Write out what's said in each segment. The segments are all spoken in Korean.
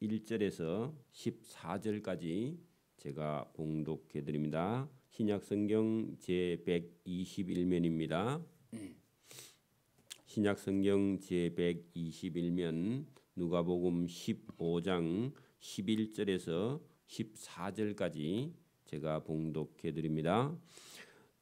1절에서 14절까지 제가 봉독해 드립니다. 신약성경 제121면입니다. 신약성경 제121면 누가복음 15장 11절에서 14절까지 제가 봉독해 드립니다.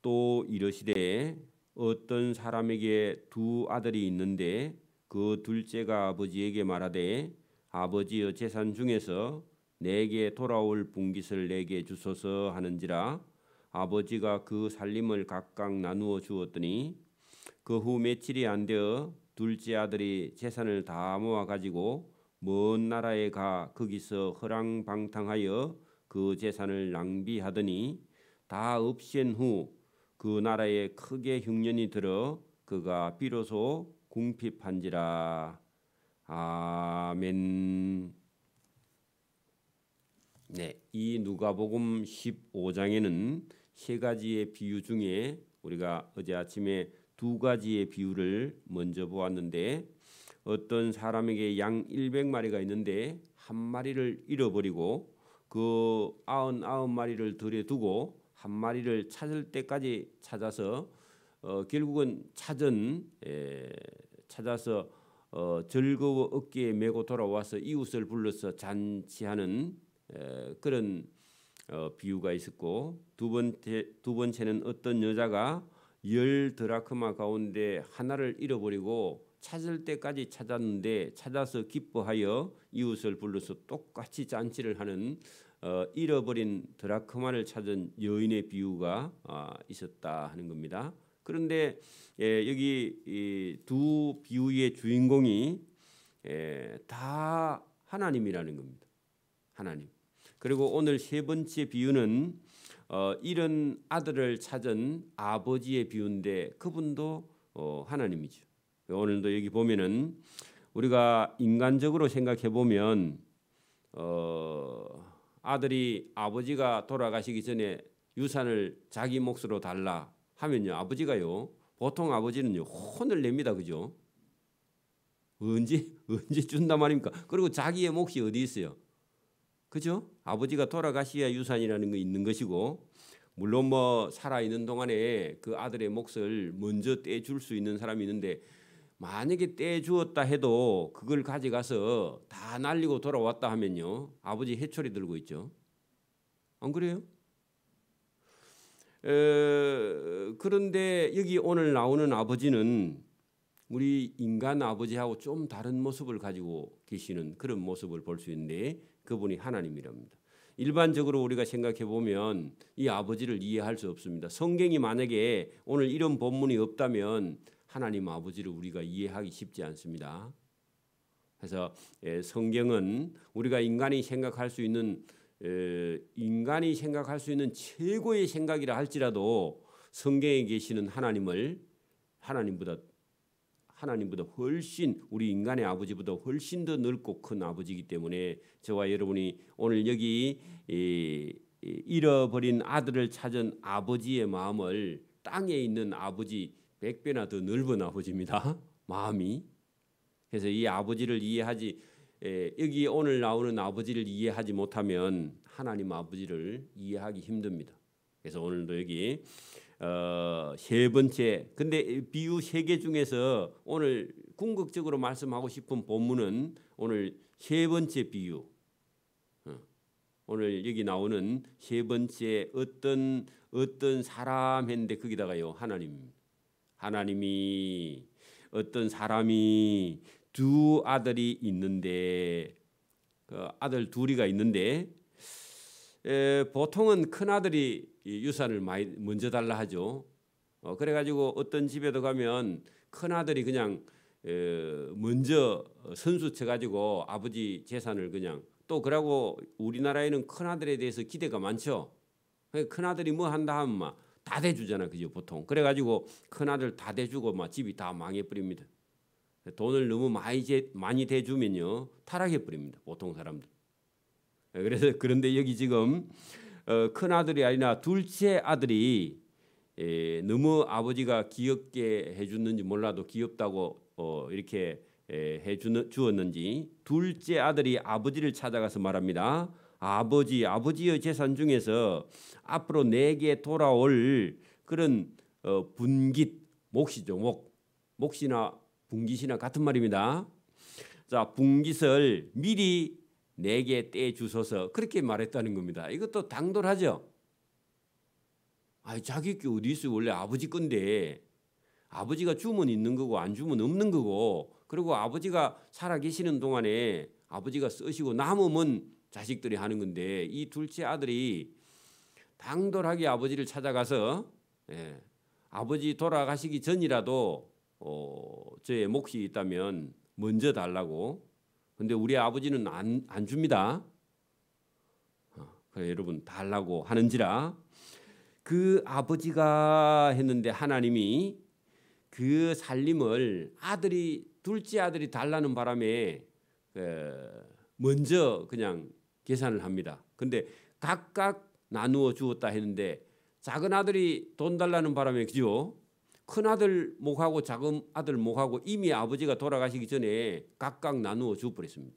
또 이르시되 어떤 사람에게 두 아들이 있는데 그 둘째가 아버지에게 말하되 아버지의 재산 중에서 내게 돌아올 분깃을 내게 주소서 하는지라 아버지가 그 살림을 각각 나누어 주었더니 그 후 며칠이 안 되어 둘째 아들이 재산을 다 모아 가지고 먼 나라에 가 거기서 허랑방탕하여 그 재산을 낭비하더니 다 없앤 후 그 나라에 크게 흉년이 들어 그가 비로소 궁핍한지라. 아멘. 네, 이 누가복음 15장에는 세 가지의 비유 중에 우리가 어제 아침에 두 가지의 비유를 먼저 보았는데 어떤 사람에게 양 100마리가 있는데 한 마리를 잃어버리고 그 99마리를 들에 두고 한 마리를 찾을 때까지 찾아서 결국은 찾아서 즐거워 어깨에 메고 돌아와서 이웃을 불러서 잔치하는 그런 비유가 있었고 두 번째는 어떤 여자가 10 드라크마 가운데 하나를 잃어버리고 찾을 때까지 찾았는데 찾아서 기뻐하여 이웃을 불러서 똑같이 잔치를 하는 잃어버린 드라크마를 찾은 여인의 비유가 있었다 하는 겁니다. 그런데 여기 이 두 비유의 주인공이 다 하나님이라는 겁니다. 하나님. 그리고 오늘 세 번째 비유는 이런 아들을 찾은 아버지의 비유인데 그분도 하나님이죠. 오늘도 여기 보면은 우리가 인간적으로 생각해 보면 아들이 아버지가 돌아가시기 전에 유산을 자기 몫으로 달라 하면요 아버지가요 보통 아버지는요 혼을 냅니다. 그죠? 언제 준단 말입니까? 그리고 자기의 몫이 어디 있어요? 그죠? 아버지가 돌아가셔야 유산이라는 거 있는 것이고 물론 뭐 살아 있는 동안에 그 아들의 몫을 먼저 떼줄 수 있는 사람이 있는데 만약에 떼주었다 해도 그걸 가져가서 다 날리고 돌아왔다 하면요 아버지 해초리 들고 있죠. 안 그래요? 그런데 여기 오늘 나오는 아버지는 우리 인간 아버지하고 좀 다른 모습을 가지고 계시는 그런 모습을 볼 수 있는데 그분이 하나님이랍니다. 일반적으로 우리가 생각해 보면 이 아버지를 이해할 수 없습니다. 성경이 만약에 오늘 이런 본문이 없다면 하나님 아버지를 우리가 이해하기 쉽지 않습니다. 그래서 성경은 우리가 인간이 생각할 수 있는 최고의 생각이라 할지라도 성경에 계시는 하나님을 하나님보다 훨씬 우리 인간의 아버지보다 훨씬 더 넓고 큰 아버지이기 때문에 저와 여러분이 오늘 여기 잃어버린 아들을 찾은 아버지의 마음을 땅에 있는 아버지 100배나 더 넓은 아버지입니다. 마음이. 그래서 이 아버지를 여기 오늘 나오는 아버지를 이해하지 못하면 하나님 아버지를 이해하기 힘듭니다. 그래서 오늘도 여기 세 번째 근데 비유 세 개 중에서 오늘 궁극적으로 말씀하고 싶은 본문은 오늘 세 번째 비유. 오늘 여기 나오는 세 번째 어떤 사람 했는데 거기다가요 하나님이 어떤 사람이 두 아들이 있는데 그 아들 둘이가 있는데 보통은 큰 아들이 유산을 많이 먼저 달라 하죠. 그래가지고 어떤 집에도 가면 큰 아들이 그냥 먼저 선수 쳐가지고 아버지 재산을 그냥 또 그러고 우리나라에는 큰 아들에 대해서 기대가 많죠. 큰 아들이 뭐 한다 하면 막 다 대주잖아, 그죠 보통. 그래가지고 큰 아들 다 대주고 막 집이 다 망해버립니다. 돈을 너무 많이 대주면요 타락해버립니다, 보통 사람들. 그래서 그런데 여기 지금 큰 아들이 아니라 둘째 아들이 너무 아버지가 귀엽게 해줬는지 몰라도 귀엽다고 이렇게 주었는지 둘째 아들이 아버지를 찾아가서 말합니다. 아버지의 재산 중에서 앞으로 내게 돌아올 그런 분깃, 몫이죠. 몫이나 분깃이나 같은 말입니다. 자, 분깃을 미리 내게 떼 주소서, 그렇게 말했다는 겁니다. 이것도 당돌하죠. 자기 게 어디 있어요? 원래 아버지 건데 아버지가 주면 있는 거고 안 주면 없는 거고, 그리고 아버지가 살아 계시는 동안에 아버지가 쓰시고 남으면 자식들이 하는 건데, 이 둘째 아들이 당돌하게 아버지를 찾아가서 아버지 돌아가시기 전이라도 저의 몫이 있다면 먼저 달라고. 근데 우리 아버지는 안 줍니다. 그래 여러분, 달라고 하는지라 그 아버지가 했는데 하나님이 그 살림을 둘째 아들이 달라는 바람에 먼저 그냥 계산을 합니다. 근데 각각 나누어 주었다 했는데 작은 아들이 돈 달라는 바람에, 그죠? 큰 아들 몫하고 작은 아들 몫하고 이미 아버지가 돌아가시기 전에 각각 나누어 주어버렸습니다.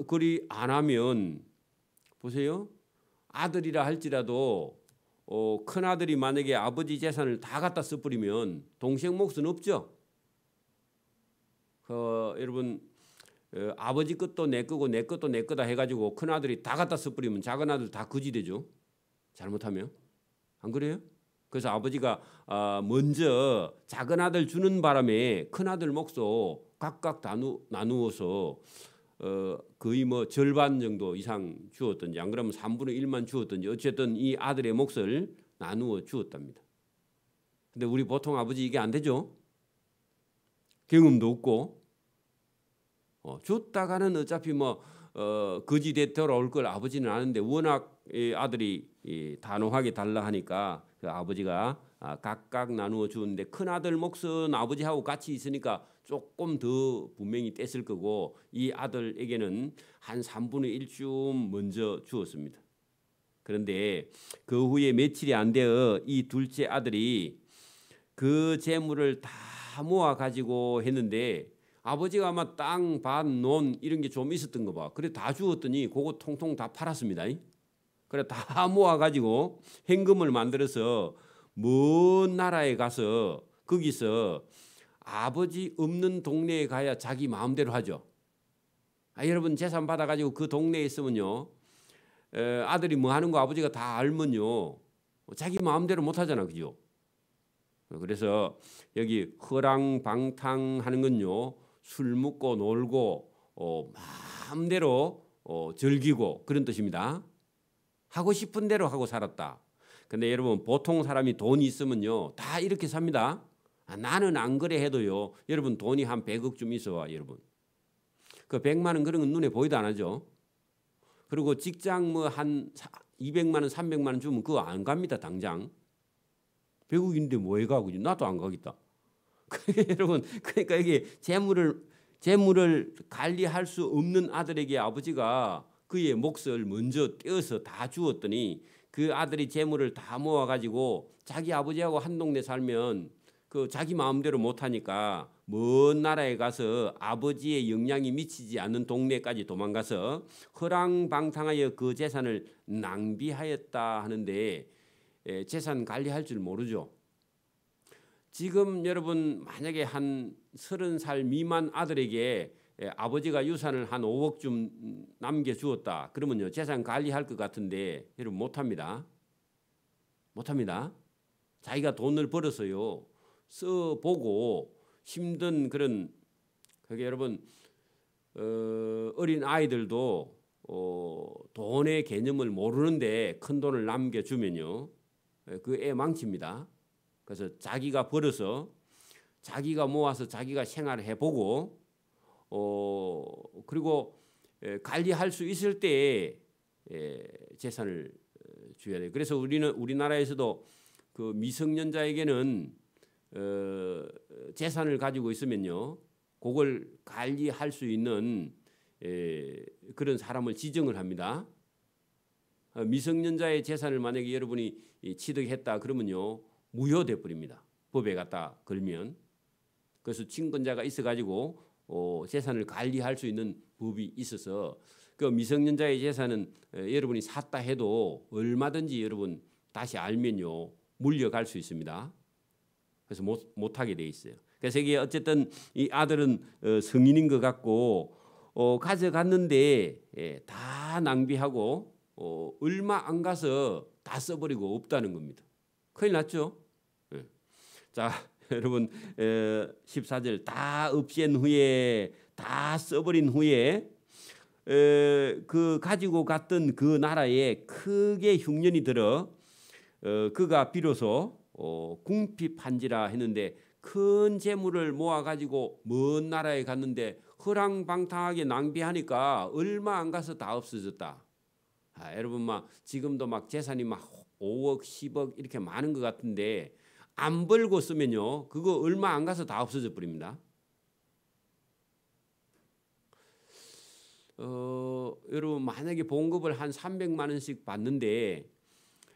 그리 안 하면 보세요. 아들이라 할지라도 큰 아들이 만약에 아버지 재산을 다 갖다 써버리면 동생 몫은 없죠. 여러분, 아버지 것도 내 거고 내 것도 내 거다 해가지고 큰 아들이 다 갖다 써버리면 작은 아들 다 거지 되죠. 잘못하면. 안 그래요? 그래서 아버지가 먼저 작은 아들 주는 바람에 큰 아들 몫도 각각 나누어서 거의 뭐 절반 정도 이상 주었던지, 안 그러면 3분의 1만 주었던지, 어쨌든 이 아들의 몫을 나누어 주었답니다. 근데 우리 보통 아버지 이게 안 되죠. 경험도 없고 줬다가는 어차피 거지 돼 돌아올 걸 아버지는 아는데, 워낙 아들이 단호하게 달라 하니까 그 아버지가 각각 나누어 주는데, 큰 아들 몫은 아버지하고 같이 있으니까 조금 더 분명히 뗐을 거고, 이 아들에게는 한 3분의 1쯤 먼저 주었습니다. 그런데 그 후에 며칠이 안 되어 이 둘째 아들이 그 재물을 다 모아 가지고 했는데, 아버지가 아마 땅, 밭, 논 이런 게 좀 있었던 거 봐. 그래 다 주었더니 그거 통통 다 팔았습니다. 그래 다 모아 가지고 현금을 만들어서 먼 나라에 가서 거기서 아버지 없는 동네에 가야 자기 마음대로 하죠. 여러분, 재산 받아가지고 그 동네에 있으면요, 아들이 뭐 하는 거 아버지가 다 알면요, 자기 마음대로 못 하잖아, 그죠? 그래서 여기 허랑방탕 하는 건요, 술 먹고 놀고 마음대로 즐기고 그런 뜻입니다. 하고 싶은 대로 하고 살았다. 근데 여러분, 보통 사람이 돈이 있으면요 다 이렇게 삽니다. 나는 안 그래 해도요, 여러분 돈이 한 100억쯤 있어와 여러분. 그 100만 원 그런 건 눈에 보이도 안 하죠. 그리고 직장 뭐 한 200만 원, 300만 원 주면 그거 안 갑니다 당장. 100억인데 뭐해 가고, 나도 안 가겠다. 여러분, 그러니까 이게 재물을 관리할 수 없는 아들에게 아버지가 그의 몫을 먼저 떼어서 다 주었더니, 그 아들이 재물을 다 모아가지고 자기 아버지하고 한 동네 살면 그 자기 마음대로 못하니까 먼 나라에 가서 아버지의 영향이 미치지 않는 동네까지 도망가서 허랑방탕하여 그 재산을 낭비하였다 하는데, 재산 관리할 줄 모르죠. 지금 여러분, 만약에 한 30살 미만 아들에게 아버지가 유산을 한 5억쯤 남겨주었다 그러면요, 재산 관리할 것 같은데 여러분 못합니다. 못합니다. 자기가 돈을 벌어서요 써보고 힘든 그런, 그게 여러분 어린 아이들도 돈의 개념을 모르는데 큰 돈을 남겨주면요 그 애 망칩니다. 그래서 자기가 벌어서 자기가 모아서 자기가 생활을 해보고 그리고 관리할 수 있을 때에 재산을 줘야 돼요. 그래서 우리나라에서도 그 미성년자에게는 재산을 가지고 있으면요, 그걸 관리할 수 있는 그런 사람을 지정을 합니다. 미성년자의 재산을 만약에 여러분이 취득했다 그러면요 무효돼 버립니다. 법에 갖다 걸면. 그래서 친권자가 있어가지고 재산을 관리할 수 있는 법이 있어서 그 미성년자의 재산은 여러분이 샀다 해도 얼마든지 여러분 다시 알면요 물려갈 수 있습니다. 그래서 못하게 돼 있어요. 그래서 이게 어쨌든 이 아들은 성인인 것 같고 가져갔는데 다 낭비하고 얼마 안 가서 다 써버리고 없다는 겁니다. 큰일 났죠. 자 여러분 14절 다 없앤 후에 다 써버린 후에 그 가지고 갔던 그 나라에 크게 흉년이 들어 그가 비로소 궁핍한지라 했는데 큰 재물을 모아가지고 먼 나라에 갔는데 허랑방탕하게 낭비하니까 얼마 안 가서 다 없어졌다. 여러분 막 지금도 막 재산이 막 5억 10억 이렇게 많은 것 같은데 안 벌고 쓰면요 그거 얼마 안 가서 다 없어져 버립니다. 여러분 만약에 봉급을 한 300만 원씩 받는데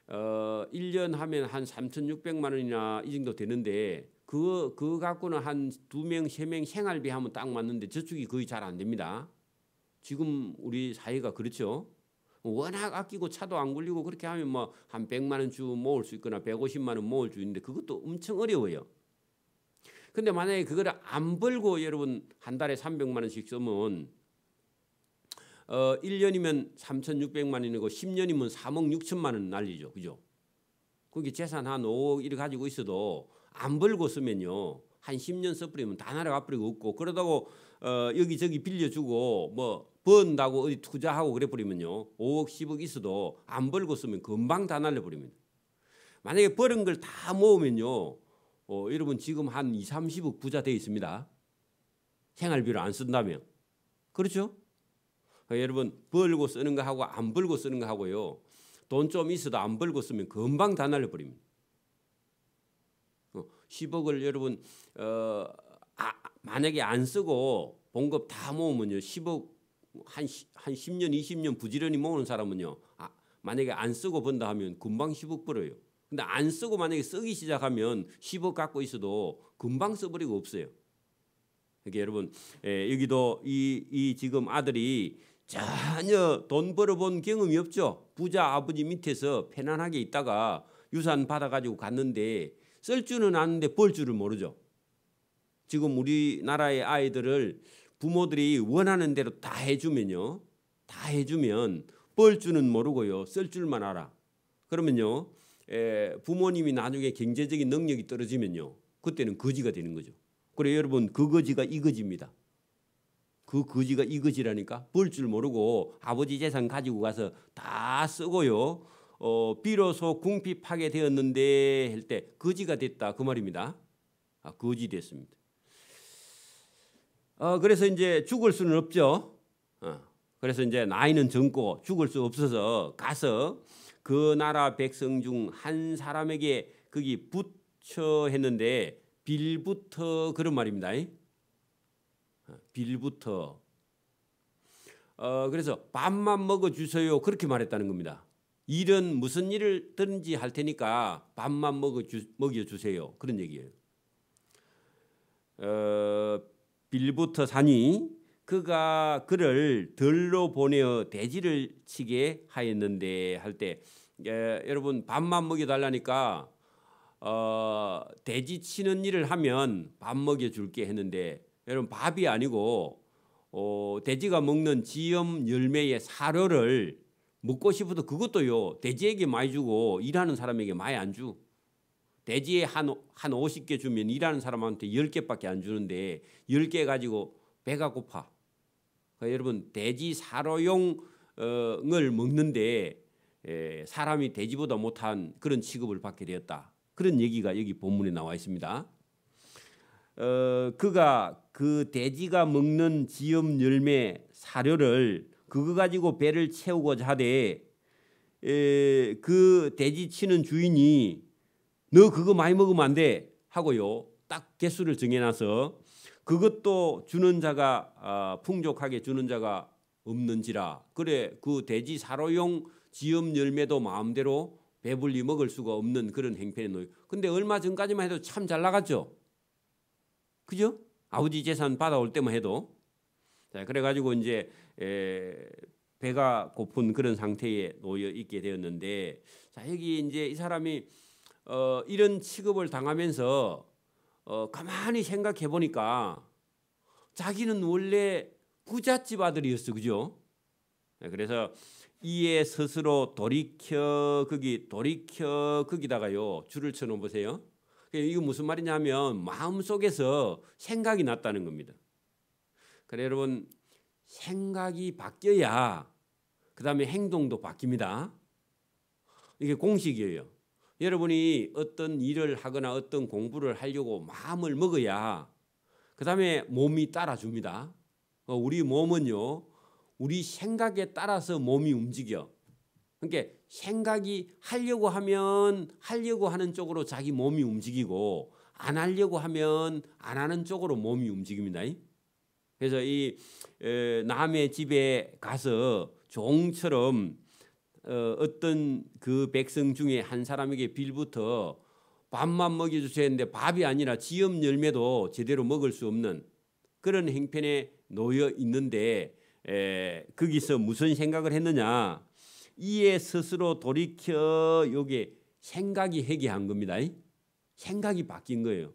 1년 하면 한 3,600만 원이나 이 정도 되는데 그거 갖고는 한 2명 3명 생활비 하면 딱 맞는데 저축이 거의 잘 안 됩니다. 지금 우리 사회가 그렇죠. 워낙 아끼고 차도 안 굴리고 그렇게 하면 뭐 한 100만 원 주 모을 수 있거나 150만 원 모을 수 있는데 그것도 엄청 어려워요. 근데 만약에 그거를 안 벌고 여러분 한 달에 300만 원씩 쓰면 1년이면 3,600만 원이고 10년이면 3억 6천만 원 날리죠. 그죠? 거기 재산 한 5억 이렇게 가지고 있어도 안 벌고 쓰면요. 한 10년 써버리면 다 날아가 버리고 없고 그러다고 여기저기 빌려주고 뭐 번다고 어디 투자하고 그래 버리면요. 5억 10억 있어도 안 벌고 쓰면 금방 다 날려버립니다. 만약에 벌은 걸 다 모으면요. 여러분 지금 한 2, 30억 부자 돼 있습니다. 생활비를 안 쓴다면. 그렇죠? 여러분 벌고 쓰는 거 하고 안 벌고 쓰는 거 하고요. 돈 좀 있어도 안 벌고 쓰면 금방 다 날려버립니다. 10억을 여러분 만약에 안 쓰고 봉급 다 모으면요. 10억 한 10년 20년 부지런히 모으는 사람은요. 만약에 안 쓰고 번다 하면 금방 10억 벌어요. 근데 안 쓰고 만약에 쓰기 시작하면 10억 갖고 있어도 금방 써버리고 없어요. 그러니까 여러분 여기도 이 지금 아들이 전혀 돈 벌어본 경험이 없죠. 부자 아버지 밑에서 편안하게 있다가 유산 받아가지고 갔는데 쓸 줄은 아는데 벌 줄을 모르죠. 지금 우리나라의 아이들을 부모들이 원하는 대로 다 해주면요. 다 해주면 벌 줄은 모르고요. 쓸 줄만 알아. 그러면요. 부모님이 나중에 경제적인 능력이 떨어지면요. 그때는 거지가 되는 거죠. 그래 여러분 그 거지가 이 거지입니다. 그 거지가 이 거지라니까 벌 줄 모르고 아버지 재산 가지고 가서 다 쓰고요. 비로소 궁핍하게 되었는데 할 때 거지가 됐다 그 말입니다. 거지 됐습니다. 그래서 이제 죽을 수는 없죠. 그래서 이제 나이는 젊고 죽을 수 없어서 가서 그 나라 백성 중 한 사람에게 거기 붙여 했는데 빌부터 그런 말입니다. 빌부터. 그래서 밥만 먹어주세요 그렇게 말했다는 겁니다. 일은 무슨 일을든지 할 테니까 밥만 먹여주세요 그런 얘기예요. 빌부터 사니 그가 그를 들로 보내어 돼지를 치게 하였는데 할 때 여러분 밥만 먹여달라니까 돼지 치는 일을 하면 밥 먹여줄게 했는데 여러분 밥이 아니고 돼지가 먹는 지염 열매의 사료를 먹고 싶어도 그것도요 돼지에게 많이 주고 일하는 사람에게 많이 안 주. 돼지에 한 50개 주면 일하는 사람한테 10개밖에 안 주는데 10개 가지고 배가 고파. 그러니까 여러분 돼지 사료용을 먹는데 사람이 돼지보다 못한 그런 취급을 받게 되었다. 그런 얘기가 여기 본문에 나와 있습니다. 그가 그 돼지가 먹는 지염 열매 사료를 그거 가지고 배를 채우고자 하되 그 돼지 치는 주인이 너 그거 많이 먹으면 안 돼 하고요. 딱 개수를 정해놔서 그것도 주는 자가 풍족하게 주는 자가 없는지라. 그래 그 돼지 사료용 지염 열매도 마음대로 배불리 먹을 수가 없는 그런 행편에 놓여. 근데 얼마 전까지만 해도 참 잘 나갔죠. 그죠? 아버지 재산 받아올 때만 해도. 자, 그래가지고 이제 배가 고픈 그런 상태에 놓여 있게 되었는데, 자, 여기 이제 이 사람이 이런 취급을 당하면서 가만히 생각해 보니까 자기는 원래 부잣집 아들이었어, 그죠? 그래서 이에 스스로 돌이켜 거기다가요 줄을 쳐놓은 보세요. 이거 무슨 말이냐면 마음 속에서 생각이 났다는 겁니다. 그래 여러분, 생각이 바뀌어야 그 다음에 행동도 바뀝니다. 이게 공식이에요. 여러분이 어떤 일을 하거나 어떤 공부를 하려고 마음을 먹어야 그 다음에 몸이 따라줍니다. 우리 몸은요, 우리 생각에 따라서 몸이 움직여. 그러니까 생각이 하려고 하면 하려고 하는 쪽으로 자기 몸이 움직이고, 안 하려고 하면 안 하는 쪽으로 몸이 움직입니다. 그래서 이 남의 집에 가서 종처럼 어떤 그 백성 중에 한 사람에게 빌부터 밥만 먹여주셔야 했는데 밥이 아니라 지엽 열매도 제대로 먹을 수 없는 그런 형편에 놓여 있는데, 거기서 무슨 생각을 했느냐? 이에 스스로 돌이켜 요게 생각이 회개한 겁니다. 생각이 바뀐 거예요.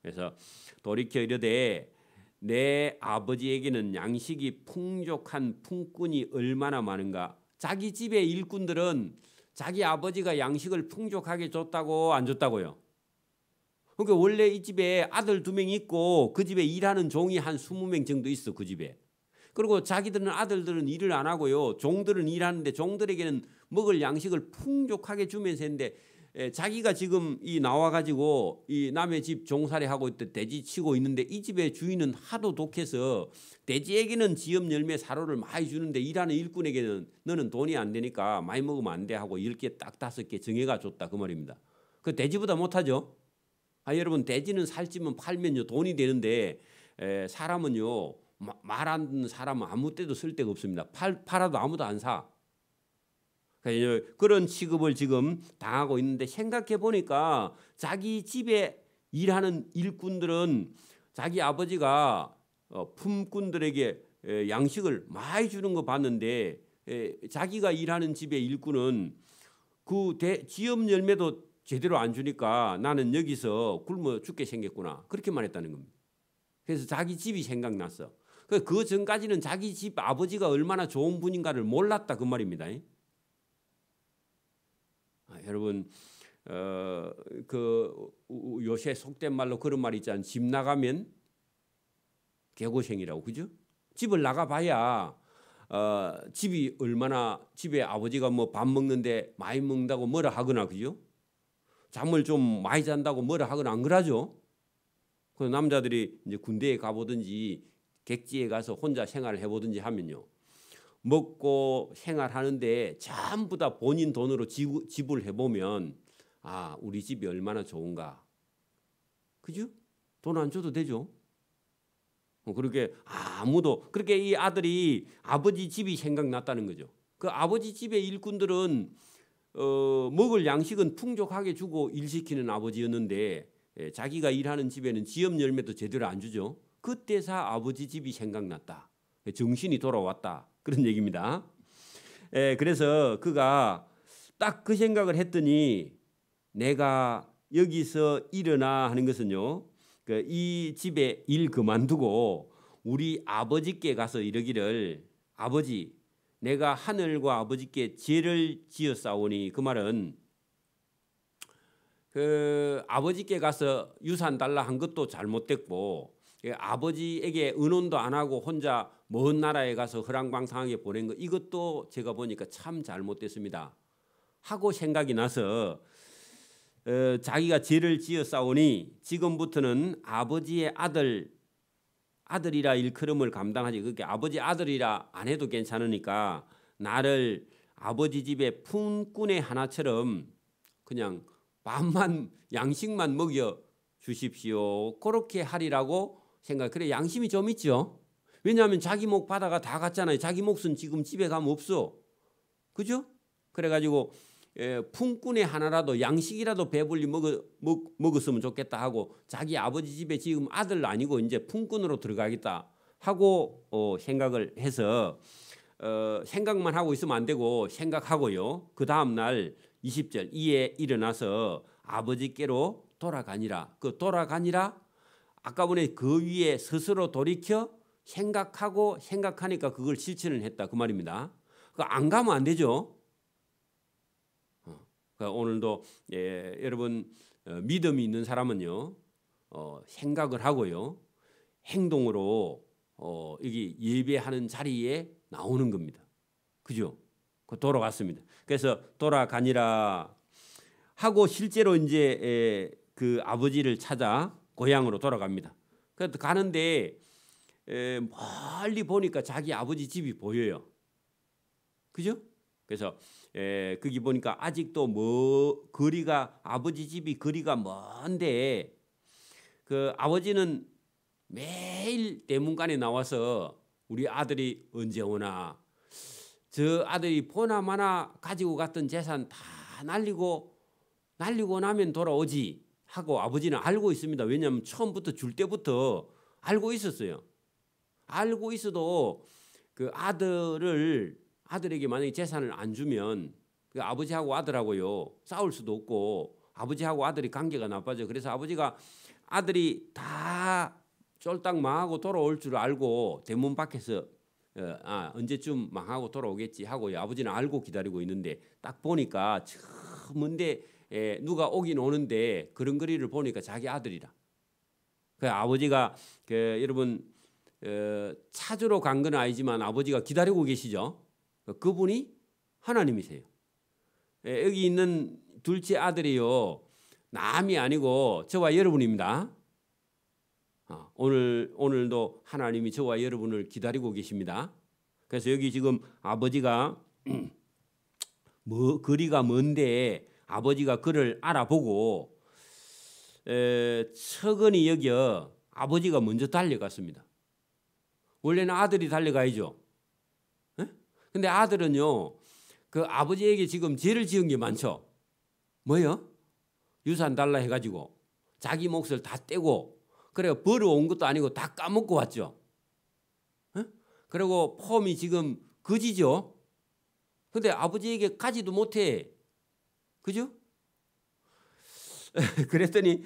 그래서 돌이켜 이르되 내 아버지에게는 양식이 풍족한 품꾼이 얼마나 많은가. 자기 집의 일꾼들은 자기 아버지가 양식을 풍족하게 줬다고 안 줬다고요? 그러니까 원래 이 집에 아들 2명 있고 그 집에 일하는 종이 한 20명 정도 있어, 그 집에. 그리고 자기들은 아들들은 일을 안 하고요, 종들은 일하는데 종들에게는 먹을 양식을 풍족하게 주면서 했는데, 자기가 지금 이 나와가지고 이 남의 집 종살이 하고 있던 돼지 치고 있는데, 이 집의 주인은 하도 독해서 돼지에게는 지엽 열매 사료를 많이 주는데 일하는 일꾼에게는 너는 돈이 안 되니까 많이 먹으면 안 돼 하고 10개 딱 5개 정해가 줬다, 그 말입니다. 그 돼지보다 못하죠. 여러분, 돼지는 살찌면 팔면요 돈이 되는데, 사람은요 말 안 듣는 사람은 아무 때도 쓸 데가 없습니다. 팔아도 아무도 안 사. 그런 취급을 지금 당하고 있는데, 생각해 보니까 자기 집에 일하는 일꾼들은 자기 아버지가 품꾼들에게 양식을 많이 주는 거 봤는데, 자기가 일하는 집의 일꾼은 그 지엽 열매도 제대로 안 주니까 나는 여기서 굶어 죽게 생겼구나, 그렇게 말했다는 겁니다. 그래서 자기 집이 생각났어. 그 전까지는 자기 집 아버지가 얼마나 좋은 분인가를 몰랐다, 그 말입니다. 여러분, 그 요새 속된 말로 그런 말이 있잖아요. 집 나가면 개고생이라고, 그죠? 집을 나가봐야 집이 얼마나, 집에 아버지가 뭐 밥 먹는데 많이 먹는다고 뭐라 하거나, 그죠? 잠을 좀 많이 잔다고 뭐라 하거나 안 그러죠? 그 남자들이 이제 군대에 가보든지 객지에 가서 혼자 생활을 해보든지 하면요, 먹고 생활하는데 전부 다 본인 돈으로 지불해 보면, 우리 집이 얼마나 좋은가, 그죠? 돈 안 줘도 되죠. 그렇게 아무도, 그렇게 이 아들이 아버지 집이 생각났다는 거죠. 그 아버지 집의 일꾼들은 먹을 양식은 풍족하게 주고 일시키는 아버지였는데, 자기가 일하는 집에는 지엽 열매도 제대로 안 주죠. 그때서 아버지 집이 생각났다, 정신이 돌아왔다, 그런 얘기입니다. 그래서 그가 딱 그 생각을 했더니, 내가 여기서 일어나 하는 것은요, 이 집에 일 그만두고 우리 아버지께 가서 이르기를, 아버지, 내가 하늘과 아버지께 죄를 지었사오니, 그 말은 그 아버지께 가서 유산 달라 한 것도 잘못됐고, 아버지에게 의논도 안 하고 혼자 먼 나라에 가서 허랑방탕하게 보낸 것, 이것도 제가 보니까 참 잘못됐습니다 하고 생각이 나서, 자기가 죄를 지었사오니 지금부터는 아버지의 아들이라 일컬음을 감당하지, 그렇게 아버지 아들이라 안 해도 괜찮으니까 나를 아버지 집의 품꾼의 하나처럼 그냥 밥만, 양식만 먹여 주십시오, 그렇게 하리라고 생각. 그래, 양심이 좀 있죠. 왜냐하면 자기 목 바다가 다 갔잖아요. 자기 몫은 지금 집에 가면 없어, 그죠? 그래가지고 품꾼의 하나라도 양식이라도 배불리 먹었으면 좋겠다 하고 자기 아버지 집에 지금 아들 아니고 이제 품꾼으로 들어가겠다 하고 생각을 해서 생각만 하고 있으면 안 되고 생각하고요. 그 다음 날 20절 이에 일어나서 아버지께로 돌아가니라. 그 돌아가니라 아까 보니 그 위에 스스로 돌이켜 생각하고 생각하니까 그걸 실천을 했다 그 말입니다. 안 가면 안 되죠. 오늘도 여러분 믿음이 있는 사람은요 생각을 하고요 행동으로 여기 예배하는 자리에 나오는 겁니다. 그죠? 돌아갔습니다. 그래서 돌아가니라 하고 실제로 이제 그 아버지를 찾아 고향으로 돌아갑니다. 그래서 가는데 멀리 보니까 자기 아버지 집이 보여요. 그죠? 그래서 거기 보니까 아직도 거리가 아버지 집이 거리가 먼데 그 아버지는 매일 대문간에 나와서 우리 아들이 언제 오나 저 아들이 보나마나 가지고 갔던 재산 다 날리고 나면 돌아오지 하고 아버지는 알고 있습니다. 왜냐하면 처음부터 줄 때부터 알고 있었어요. 알고 있어도 그 아들에게 만약에 재산을 안 주면 그 아버지하고 아들하고요 싸울 수도 없고 아버지하고 아들이 관계가 나빠져. 그래서 아버지가 아들이 다 쫄딱 망하고 돌아올 줄 알고 대문 밖에서 언제쯤 망하고 돌아오겠지 하고 아버지는 알고 기다리고 있는데 딱 보니까 저 먼데 누가 오긴 오는데 그런거리를 보니까 자기 아들이라. 그 아버지가 여러분 찾으러 간 건 아니지만 아버지가 기다리고 계시죠. 그분이 하나님이세요. 여기 있는 둘째 아들이요 남이 아니고 저와 여러분입니다. 오늘도 하나님이 저와 여러분을 기다리고 계십니다. 그래서 여기 지금 아버지가 거리가 먼데 아버지가 그를 알아보고 서건이 여겨 아버지가 먼저 달려갔습니다. 원래는 아들이 달려가야죠. 근데 아들은요 그 아버지에게 지금 죄를 지은 게 많죠. 뭐요? 유산 달라 해가지고 자기 몫을 다 떼고 그래 벌어온 것도 아니고 다 까먹고 왔죠. 그리고 폼이 지금 거지죠. 근데 아버지에게 가지도 못해. 그죠? 그랬더니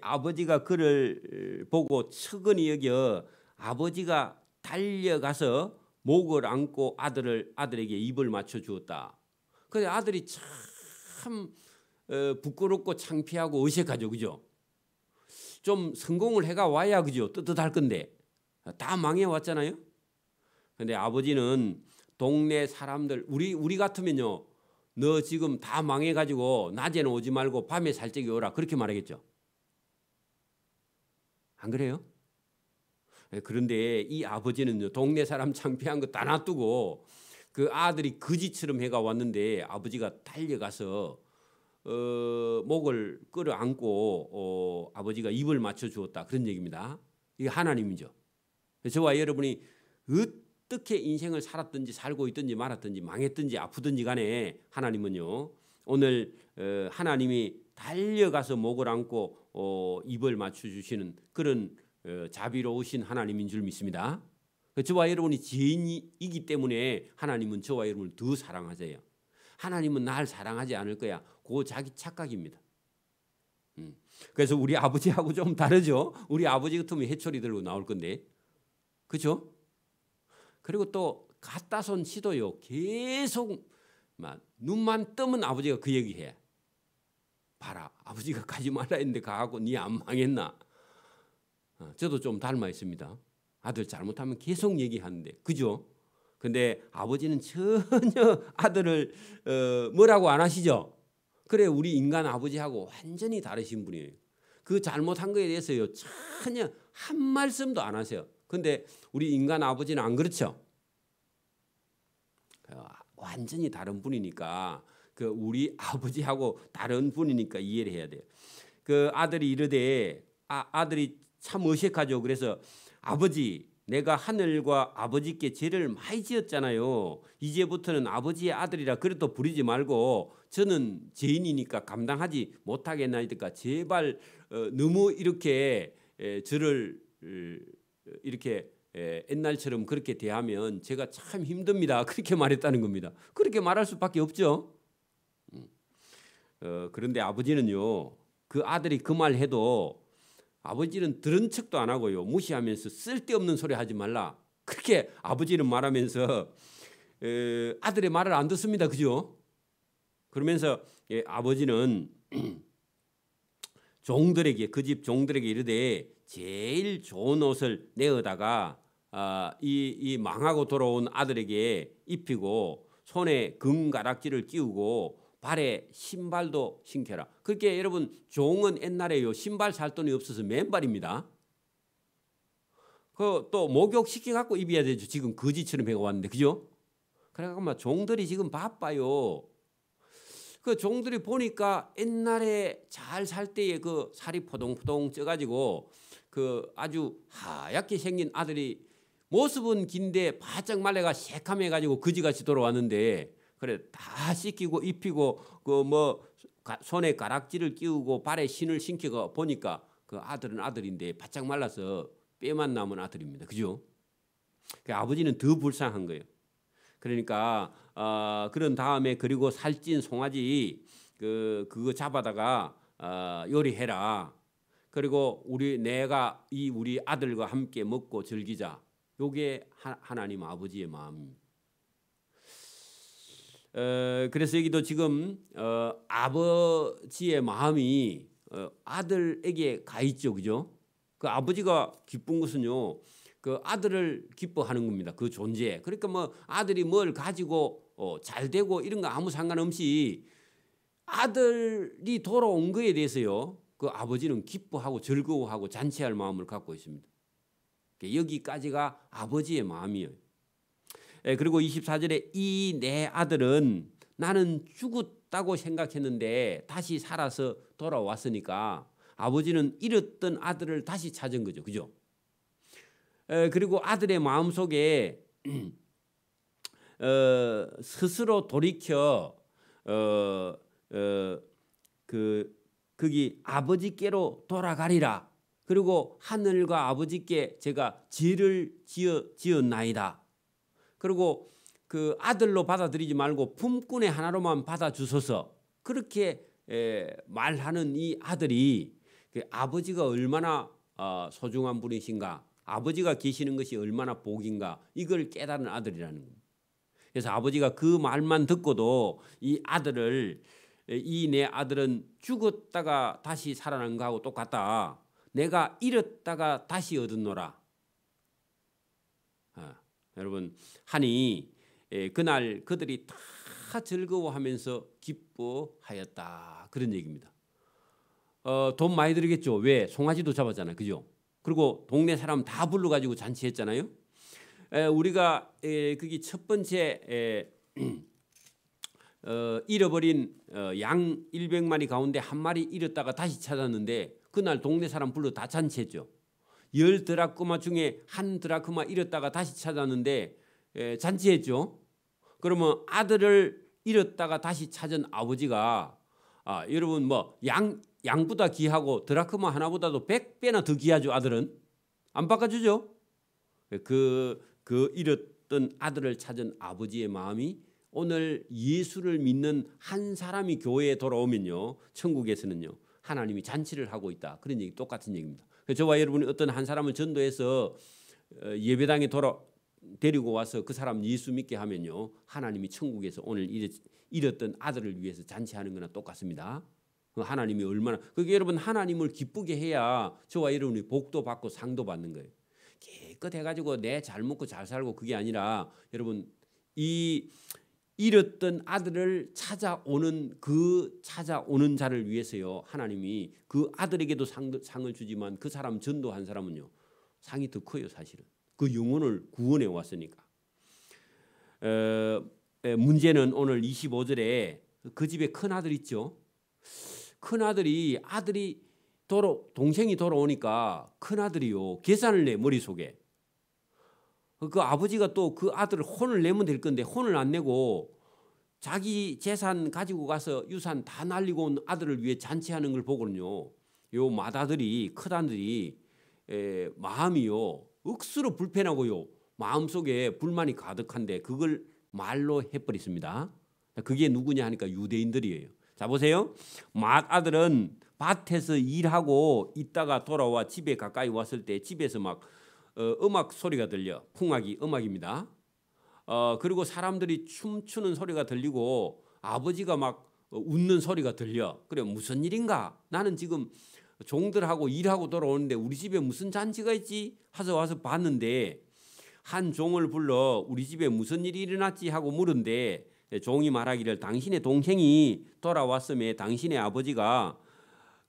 아버지가 그를 보고 측은히 여겨 아버지가 달려가서 목을 안고 아들에게 입을 맞춰 주었다. 근데 아들이 참 부끄럽고 창피하고 어색하죠. 그죠? 좀 성공을 해가 와야 그죠? 떳떳할 건데 다 망해 왔잖아요. 근데 아버지는 동네 사람들 우리 같으면요. 너 지금 다 망해 가지고 낮에는 오지 말고 밤에 살짝이 오라 그렇게 말하겠죠. 안 그래요? 그런데 이 아버지는요. 동네 사람 창피한 거 다 놔두고 그 아들이 거지처럼 해가 왔는데 아버지가 달려가서 목을 끌어안고 아버지가 입을 맞춰 주었다 그런 얘기입니다. 이게 하나님이죠. 저와 여러분이 어떻게 인생을 살았든지 살고 있든지 말았든지 망했든지 아프든지 간에 하나님은요 오늘 하나님이 달려가서 목을 안고 입을 맞춰 주시는 그런 자비로우신 하나님인 줄 믿습니다. 저와 여러분이 죄인이기 때문에 하나님은 저와 여러분을 더 사랑하세요. 하나님은 날 사랑하지 않을 거야. 그거 자기 착각입니다. 그래서 우리 아버지하고 좀 다르죠. 우리 아버지 같으면 해초리 들고 나올 건데, 그렇죠? 그리고 또 갖다 손 시도요. 계속 눈만 뜨면 아버지가 그 얘기해. 봐라, 아버지가 가지 말라 했는데 가고 니 안 망했나? 저도 좀 닮아 있습니다. 아들 잘못하면 계속 얘기하는데, 그죠? 근데 아버지는 전혀 아들을 뭐라고 안 하시죠? 그래, 우리 인간 아버지하고 완전히 다르신 분이에요. 그 잘못한 거에 대해서요 전혀 한 말씀도 안 하세요. 근데 우리 인간 아버지는 안 그렇죠? 완전히 다른 분이니까 그 우리 아버지하고 다른 분이니까 이해를 해야 돼요. 그 아들이 이르되 아들이 참 어색하죠. 그래서 아버지 내가 하늘과 아버지께 죄를 많이 지었잖아요. 이제부터는 아버지의 아들이라 그래도 부르지 말고 저는 죄인이니까 감당하지 못하겠나이까 제발 너무 이렇게 저를 이렇게 옛날처럼 그렇게 대하면 제가 참 힘듭니다. 그렇게 말했다는 겁니다. 그렇게 말할 수밖에 없죠. 그런데 아버지는요, 그 아들이 그 말 해도 아버지는 들은 척도 안 하고요, 무시하면서 쓸데없는 소리 하지 말라, 그렇게 아버지는 말하면서 아들의 말을 안 듣습니다. 그죠? 그러면서 아버지는 종들에게, 그 집 종들에게 이르되 제일 좋은 옷을 내어다가 이 망하고 돌아온 아들에게 입히고 손에 금가락지를 끼우고 발에 신발도 신겨라. 그렇게 여러분, 종은 옛날에요, 신발 살 돈이 없어서 맨발입니다. 그 또 목욕 시켜 갖고 입어야 되죠. 지금 거지처럼 해가 왔는데, 그죠? 그래가지고 종들이 지금 바빠요. 그 종들이 보니까 옛날에 잘 살 때에 그 살이 포동포동 쪄가지고 그 아주 하얗게 생긴 아들이 모습은 긴데 바짝 말라가 새카매가지고 거지같이 돌아왔는데, 그래 다 씻기고 입히고 그 뭐 손에 가락지를 끼우고 발에 신을 신기고 보니까 그 아들은 아들인데 바짝 말라서 뼈만 남은 아들입니다. 그죠? 그 아버지는 더 불쌍한 거예요. 그러니까 그런 다음에 그리고 살찐 송아지 그거 잡아다가 요리해라. 그리고 내가 우리 아들과 함께 먹고 즐기자. 요게 하나님 아버지의 마음입니다. 그래서 여기도 지금 아버지의 마음이 아들에게 가 있죠. 그죠? 그 아버지가 기쁜 것은요, 그 아들을 기뻐하는 겁니다. 그 존재. 그러니까 뭐 아들이 뭘 가지고 잘 되고 이런 거 아무 상관없이 아들이 돌아온 거에 대해서요, 그 아버지는 기뻐하고 즐거워하고 잔치할 마음을 갖고 있습니다. 여기까지가 아버지의 마음이에요. 그리고 24절에 이 내 아들은 나는 죽었다고 생각했는데 다시 살아서 돌아왔으니까 아버지는 잃었던 아들을 다시 찾은 거죠. 그죠? 그리고 아들의 마음속에 스스로 돌이켜 거기 아버지께로 돌아가리라. 그리고 하늘과 아버지께 제가 죄를 지었나이다. 그리고 그 아들로 받아들이지 말고 품꾼의 하나로만 받아주소서. 그렇게 말하는 이 아들이 아버지가 얼마나 소중한 분이신가, 아버지가 계시는 것이 얼마나 복인가, 이걸 깨달은 아들이라는 겁니다. 그래서 아버지가 그 말만 듣고도 이 아들을, 이 내 아들은 죽었다가 다시 살아난 거하고 똑같다. 내가 잃었다가 다시 얻었노라. 여러분, 하니 그날 그들이 다 즐거워하면서 기뻐하였다. 그런 얘기입니다. 돈 많이 들겠죠. 왜? 송아지도 잡았잖아요. 그죠? 그리고 동네 사람 다 불러가지고 잔치했잖아요. 우리가 그게 첫 번째 잃어버린 양 100마리 가운데 한 마리 잃었다가 다시 찾았는데 그날 동네 사람 불러 다 잔치했죠. 10드라크마 중에 1드라크마 잃었다가 다시 찾았는데 잔치했죠. 그러면 아들을 잃었다가 다시 찾은 아버지가 여러분 뭐 양보다 귀하고 드라크마 하나보다도 100배나 더 귀하죠. 아들은 안 바꿔주죠. 그 잃었던 아들을 찾은 아버지의 마음이 오늘 예수를 믿는 한 사람이 교회에 돌아오면요, 천국에서는요 하나님이 잔치를 하고 있다. 그런 얘기, 똑같은 얘기입니다. 저와 여러분이 어떤 한 사람을 전도해서 예배당에 데리고 와서 그 사람 예수 믿게 하면요, 하나님이 천국에서 오늘 잃었던 아들을 위해서 잔치하는 거나 똑같습니다. 하나님이 얼마나, 그게 여러분 하나님을 기쁘게 해야 저와 여러분이 복도 받고 상도 받는 거예요. 깨끗해가지고 내 잘 먹고 잘 살고 그게 아니라 여러분 이 잃었던 아들을 찾아오는 자를 위해서요, 하나님이 그 아들에게도 상을 주지만 그 사람 전도한 사람은요 상이 더 커요. 사실은 그 영혼을 구원해 왔으니까. 문제는 오늘 25절에 그 집에 큰 아들 있죠. 큰 아들이 동생이 돌아오니까 큰 아들이요 계산을 내 머릿속에. 그 아버지가 또 그 아들을 혼을 내면 될 건데 혼을 안 내고 자기 재산 가지고 가서 유산 다 날리고 온 아들을 위해 잔치하는 걸 보거든요. 요 맏아들이 큰아들이 마음이요 억수로 불편하고요 마음속에 불만이 가득한데 그걸 말로 해버렸습니다. 그게 누구냐 하니까 유대인들이에요. 자 보세요. 맏아들은 밭에서 일하고 있다가 돌아와 집에 가까이 왔을 때 집에서 막 음악 소리가 들려. 풍악이 음악입니다. 그리고 사람들이 춤추는 소리가 들리고 아버지가 막 웃는 소리가 들려. 그래 무슨 일인가? 나는 지금 종들하고 일하고 돌아오는데 우리 집에 무슨 잔치가 있지? 하서 와서 봤는데 한 종을 불러 우리 집에 무슨 일이 일어났지 하고 물은데 종이 말하기를 당신의 동생이 돌아왔음에 당신의 아버지가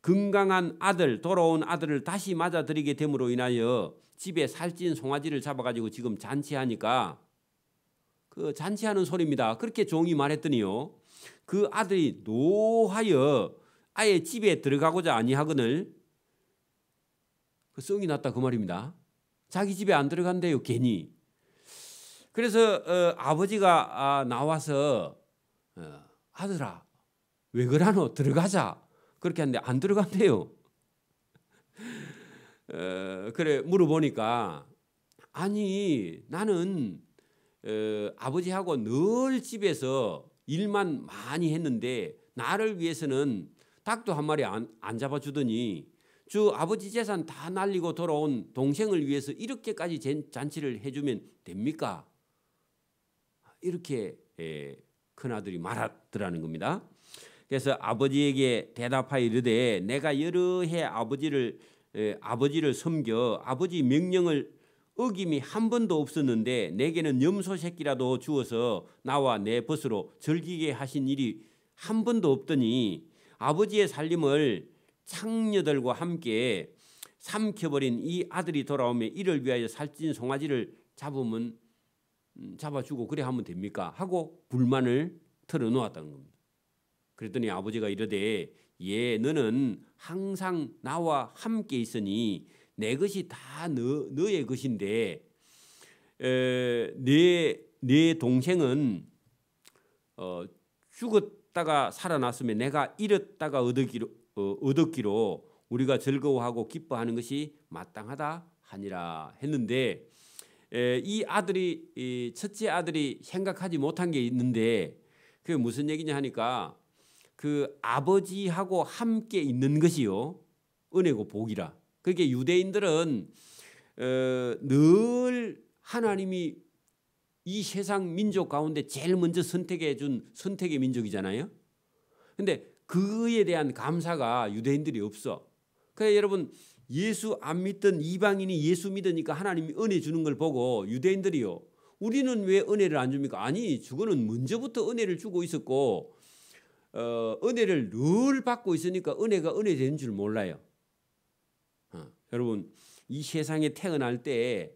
건강한 아들 돌아온 아들을 다시 맞아들이게 됨으로 인하여 집에 살찐 송아지를 잡아가지고 지금 잔치하니까 그 잔치하는 소리입니다. 그렇게 종이 말했더니요. 그 아들이 노하여 아예 집에 들어가고자 아니하거늘 그 성이 났다 그 말입니다. 자기 집에 안 들어간대요 괜히. 그래서 아버지가 나와서 아들아 왜 그러노 들어가자 그렇게 하는데 안 들어간대요. 그래 물어보니까 아니 나는 아버지하고 늘 집에서 일만 많이 했는데 나를 위해서는 닭도 한 마리 안 잡아주더니 저 아버지 재산 다 날리고 돌아온 동생을 위해서 이렇게까지 잔치를 해주면 됩니까? 이렇게 큰아들이 말하더라는 겁니다. 그래서 아버지에게 대답하여 이르되 내가 여러 해 아버지를 섬겨 아버지 명령을 어김이 한 번도 없었는데 내게는 염소 새끼라도 주어서 나와 내 벗으로 즐기게 하신 일이 한 번도 없더니 아버지의 살림을 창녀들과 함께 삼켜버린 이 아들이 돌아오며 이를 위하여 살찐 송아지를 잡아주고 그래 하면 됩니까? 하고 불만을 털어놓았다는 겁니다. 그랬더니 아버지가 이르되 예 너는 항상 나와 함께 있으니 내 것이 다 너의 것인데 내 동생은 죽었다가 살아났으면 내가 잃었다가 얻었기로 우리가 즐거워하고 기뻐하는 것이 마땅하다 하니라 했는데 이 아들이 첫째 아들이 생각하지 못한 게 있는데 그게 무슨 얘기냐 하니까 그 아버지하고 함께 있는 것이요 은혜고 복이라. 그렇게 유대인들은 늘 하나님이 이 세상 민족 가운데 제일 먼저 선택해 준 선택의 민족이잖아요. 근데 그에 대한 감사가 유대인들이 없어. 그래서 여러분 예수 안 믿던 이방인이 예수 믿으니까 하나님이 은혜 주는 걸 보고 유대인들이요. 우리는 왜 은혜를 안 줍니까? 아니 저거는 먼저부터 은혜를 주고 있었고 은혜를 늘 받고 있으니까 은혜가 은혜 되는 줄 몰라요. 여러분 이 세상에 태어날 때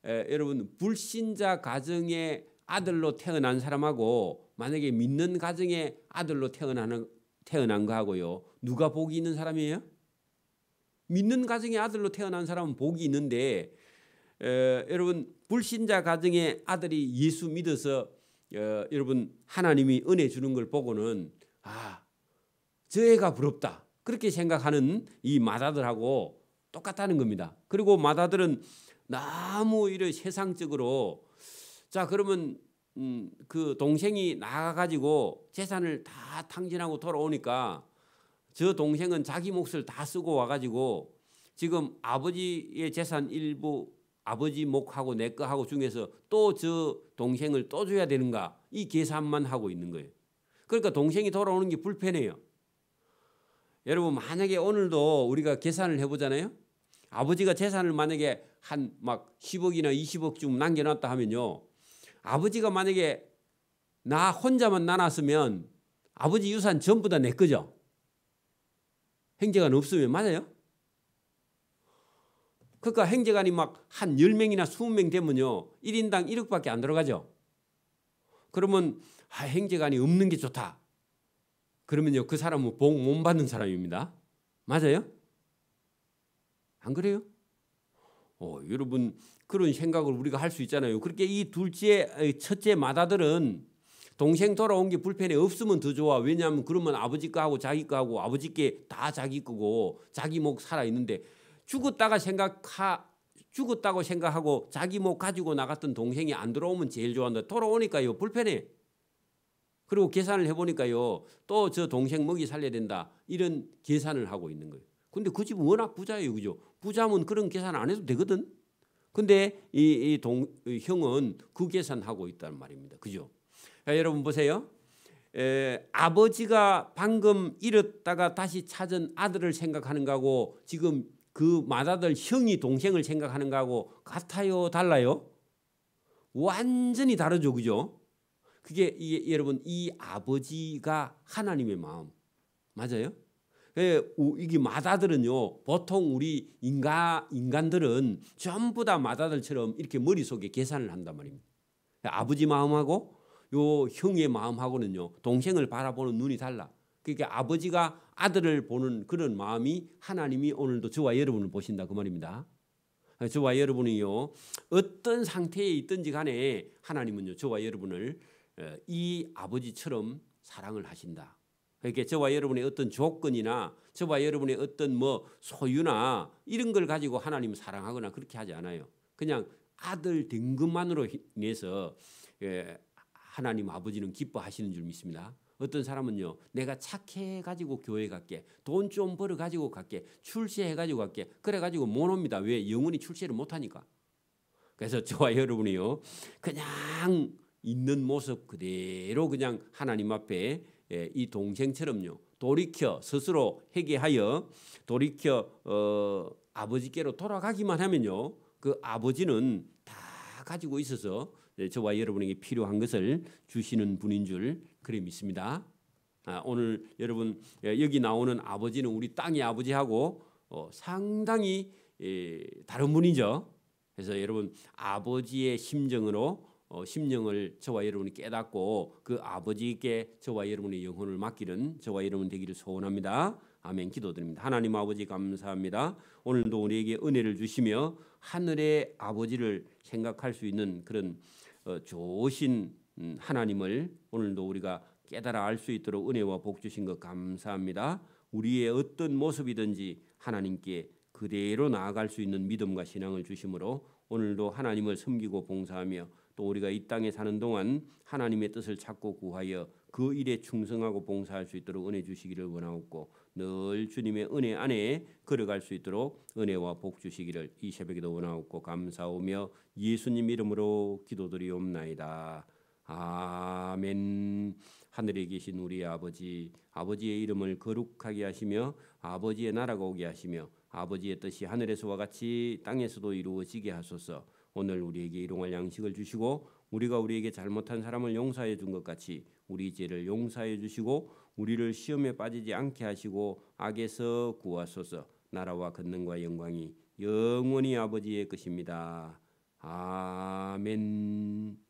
여러분 불신자 가정의 아들로 태어난 사람하고 만약에 믿는 가정의 아들로 태어난 거하고요. 누가 복이 있는 사람이에요? 믿는 가정의 아들로 태어난 사람은 복이 있는데 여러분 불신자 가정의 아들이 예수 믿어서 여러분 하나님이 은혜 주는 걸 보고는 저 애가 부럽다 그렇게 생각하는 이 맏아들하고 똑같다는 겁니다. 그리고 맏아들은 너무 이런 세상적으로 자 그러면 그 동생이 나가가지고 재산을 다 탕진하고 돌아오니까 저 동생은 자기 몫을 다 쓰고 와가지고 지금 아버지의 재산 일부 아버지 몫하고 내 거하고 중에서 또 저 동생을 또 줘야 되는가 이 계산만 하고 있는 거예요. 그러니까 동생이 돌아오는 게 불편해요. 여러분 만약에 오늘도 우리가 계산을 해보잖아요. 아버지가 재산을 만약에 한 막 10억이나 20억쯤 남겨놨다 하면요. 아버지가 만약에 나 혼자만 나눴으면 아버지 유산 전부 다 내 거죠. 행제관 없으면 맞아요. 그러니까 행제관이 막 한 10명이나 20명 되면요. 1인당 1억밖에 안 들어가죠. 그러면 행제관이 없는 게 좋다. 그러면요. 그 사람은 복 못 받는 사람입니다. 맞아요? 안 그래요? 여러분 그런 생각을 우리가 할 수 있잖아요. 그렇게 이 첫째 맏아들은 동생 돌아온 게 불편해. 없으면 더 좋아. 왜냐하면 그러면 아버지 거하고 자기 거하고 아버지 게 다 자기 거고 자기 목 살아 있는데 죽었다고 생각하고 자기 목 가지고 나갔던 동생이 안 돌아오면 제일 좋아한다. 돌아오니까요 불편해. 그리고 계산을 해보니까요 또 저 동생 먹이 살려야 된다. 이런 계산을 하고 있는 거예요. 근데 그 집은 워낙 부자예요. 그죠? 부자면 그런 계산 안 해도 되거든. 근데 이 형은 그 계산하고 있다는 말입니다. 그죠? 여러분 보세요. 아버지가 방금 잃었다가 다시 찾은 아들을 생각하는 거하고 지금 그 맏아들 형이 동생을 생각하는 거하고 같아요? 달라요? 완전히 다르죠. 그죠? 그게 여러분 이 아버지가 하나님의 마음 맞아요? 이게 맏아들은요 보통 우리 인간들은 전부 다 맏아들처럼 이렇게 머릿속에 계산을 한단 말입니다. 아버지 마음하고 요 형의 마음하고는요 동생을 바라보는 눈이 달라. 그러니까 아버지가 아들을 보는 그런 마음이 하나님이 오늘도 저와 여러분을 보신다 그 말입니다. 저와 여러분이요 어떤 상태에 있든지 간에 하나님은요 저와 여러분을 이 아버지처럼 사랑을 하신다. 그러니까 저와 여러분의 어떤 조건이나 저와 여러분의 어떤 뭐 소유나 이런 걸 가지고 하나님 사랑하거나 그렇게 하지 않아요. 그냥 아들 된 것만으로 인해서 하나님 아버지는 기뻐하시는 줄 믿습니다. 어떤 사람은요 내가 착해 가지고 교회 갈게, 돈 좀 벌어 가지고 갈게, 출세해 가지고 갈게, 그래 가지고 못 옵니다. 왜? 영원히 출세를 못 하니까. 그래서 저와 여러분이요 그냥 있는 모습 그대로 그냥 하나님 앞에 이 동생처럼요 돌이켜 스스로 회개하여 돌이켜 아버지께로 돌아가기만 하면요 그 아버지는 다 가지고 있어서 저와 여러분에게 필요한 것을 주시는 분인 줄 그래 믿습니다. 오늘 여러분 여기 나오는 아버지는 우리 땅의 아버지하고 상당히 다른 분이죠. 그래서 여러분 아버지의 심정으로 심령을 저와 여러분이 깨닫고 그 아버지께 저와 여러분의 영혼을 맡기는 저와 여러분 되기를 소원합니다. 아멘. 기도드립니다. 하나님 아버지 감사합니다. 오늘도 우리에게 은혜를 주시며 하늘의 아버지를 생각할 수 있는 그런 좋으신 하나님을 오늘도 우리가 깨달아 알 수 있도록 은혜와 복 주신 것 감사합니다. 우리의 어떤 모습이든지 하나님께 그대로 나아갈 수 있는 믿음과 신앙을 주심으로 오늘도 하나님을 섬기고 봉사하며 또 우리가 이 땅에 사는 동안 하나님의 뜻을 찾고 구하여 그 일에 충성하고 봉사할 수 있도록 은혜 주시기를 원하옵고 늘 주님의 은혜 안에 걸어갈 수 있도록 은혜와 복 주시기를 이 새벽에도 원하옵고 감사오며 예수님 이름으로 기도드리옵나이다. 아멘. 하늘에 계신 우리 아버지, 아버지의 이름을 거룩하게 하시며 아버지의 나라가 오게 하시며 아버지의 뜻이 하늘에서와 같이 땅에서도 이루어지게 하소서. 오늘 우리에게 일용할 양식을 주시고 우리가 우리에게 잘못한 사람을 용서해 준 것 같이 우리 죄를 용서해 주시고 우리를 시험에 빠지지 않게 하시고 악에서 구하소서. 나라와 권능과 영광이 영원히 아버지의 것입니다. 아멘.